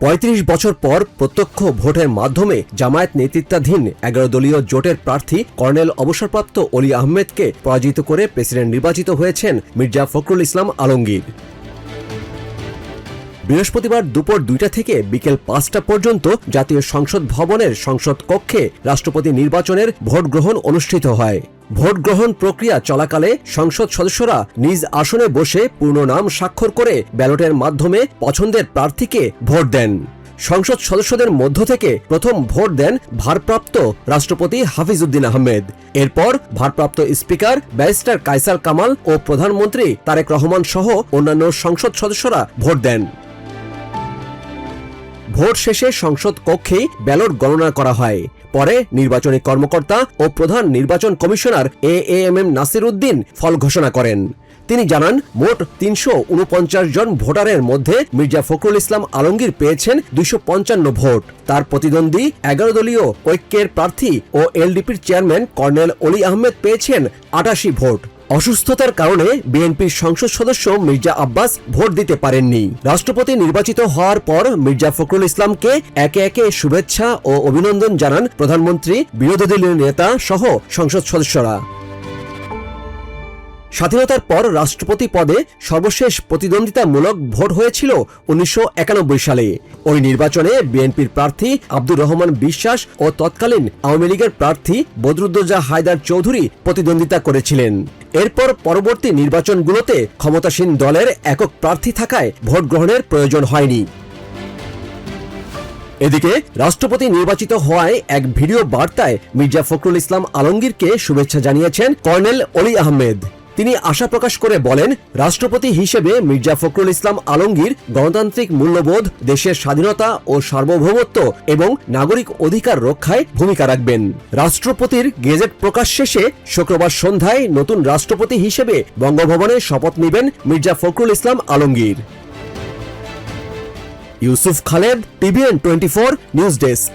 ৩৫ বছর পর প্রত্যক্ষ ভোটের মাধ্যমে জামায়াত নেতৃত্বাধীন ১১ দলীয় জোটের প্রার্থী কর্নেল অবসরপ্রাপ্ত অলি আহমেদকে পরাজিত করে প্রেসিডেন্ট নির্বাচিত হয়েছেন মির্জা ফখরুল ইসলাম আলমগীর। বৃহস্পতিবার দুপুর ২টা থেকে বিকেল ৫টা পর্যন্ত জাতীয় সংসদ ভবনের সংসদ কক্ষে রাষ্ট্রপতি নির্বাচনের ভোট গ্রহণ অনুষ্ঠিত হয়। ভোট গ্রহণ প্রক্রিয়া চলাকালে সংসদ সদস্যরা নিজ আসনে বসে পূর্ণ নাম স্বাক্ষর করে ব্যালটের মাধ্যমে পছন্দের প্রার্থীকে ভোট দেন। সংসদ সদস্যদের মধ্য থেকে প্রথম ভোট দেন ভারপ্রাপ্ত রাষ্ট্রপতি হাফিজ উদ্দিন আহমেদ। এরপর ভারপ্রাপ্ত স্পিকার ব্যারিস্টার কায়সার কামাল ও প্রধানমন্ত্রী তারেক রহমান সহ অন্যান্য সংসদ সদস্যরা ভোট দেন। ভোট শেষে সংসদ কক্ষেই ব্যালট গণনা করা হয়। পরে নির্বাচনী কর্মকর্তা ও প্রধান নির্বাচন কমিশনার এএমএম নাসির উদ্দিন ফল ঘোষণা করেন। তিনি জানান, মোট ৩৪৯ জন ভোটারের মধ্যে মির্জা ফখরুল ইসলাম আলমগীর পেয়েছেন ২৫৫ ভোট। তার প্রতিদ্বন্দ্বী ১১ দলীয় ঐক্যের প্রার্থী ও এলডিপির চেয়ারম্যান কর্নেল অলি আহমেদ পেয়েছেন ৮৮ ভোট। অসুস্থতার কারণে বিএনপির সংসদ সদস্য মির্জা আব্বাস ভোট দিতে পারেননি। রাষ্ট্রপতি নির্বাচিত হওয়ার পর মির্জা ফখরুল ইসলামকে একে একে শুভেচ্ছা ও অভিনন্দন জানান প্রধানমন্ত্রী, বিরোধী দলীয় নেতা সহ সংসদ সদস্যরা। স্বাধীনতার পর রাষ্ট্রপতি পদে সর্বশেষ প্রতিদ্বন্দ্বিতামূলক ভোট হয়েছিল ১৯৯১ সালে। ওই নির্বাচনে বিএনপির প্রার্থী আব্দুর রহমান বিশ্বাস ও তৎকালীন আওয়ামী লীগের প্রার্থী বদরুদ্দোজা হায়দার চৌধুরী প্রতিদ্বন্দ্বিতা করেছিলেন। এরপর পরবর্তী নির্বাচনগুলোতে ক্ষমতাসীন দলের একক প্রার্থী থাকায় ভোট গ্রহণের প্রয়োজন হয়নি। এদিকে রাষ্ট্রপতি নির্বাচিত হওয়ায় এক ভিডিও বার্তায় মির্জা ফখরুল ইসলাম আলমগীরকে শুভেচ্ছা জানিয়েছেন কর্নেল অলি আহমেদ। তিনি আশা প্রকাশ করে বলেন, রাষ্ট্রপতি হিসেবে মির্জা ফখরুল ইসলাম আলমগীর গণতান্ত্রিক মূল্যবোধ, দেশের স্বাধীনতা ও সার্বভৌমত্ব এবং নাগরিক অধিকার রক্ষায় ভূমিকা রাখবেন। রাষ্ট্রপতির গেজেট প্রকাশ শেষে শুক্রবার সন্ধ্যায় নতুন রাষ্ট্রপতি হিসেবে বঙ্গভবনে শপথ নেবেন Mirza Fakhrul Islam Alamgir. Yusuf Khaled, TVN24 news desk.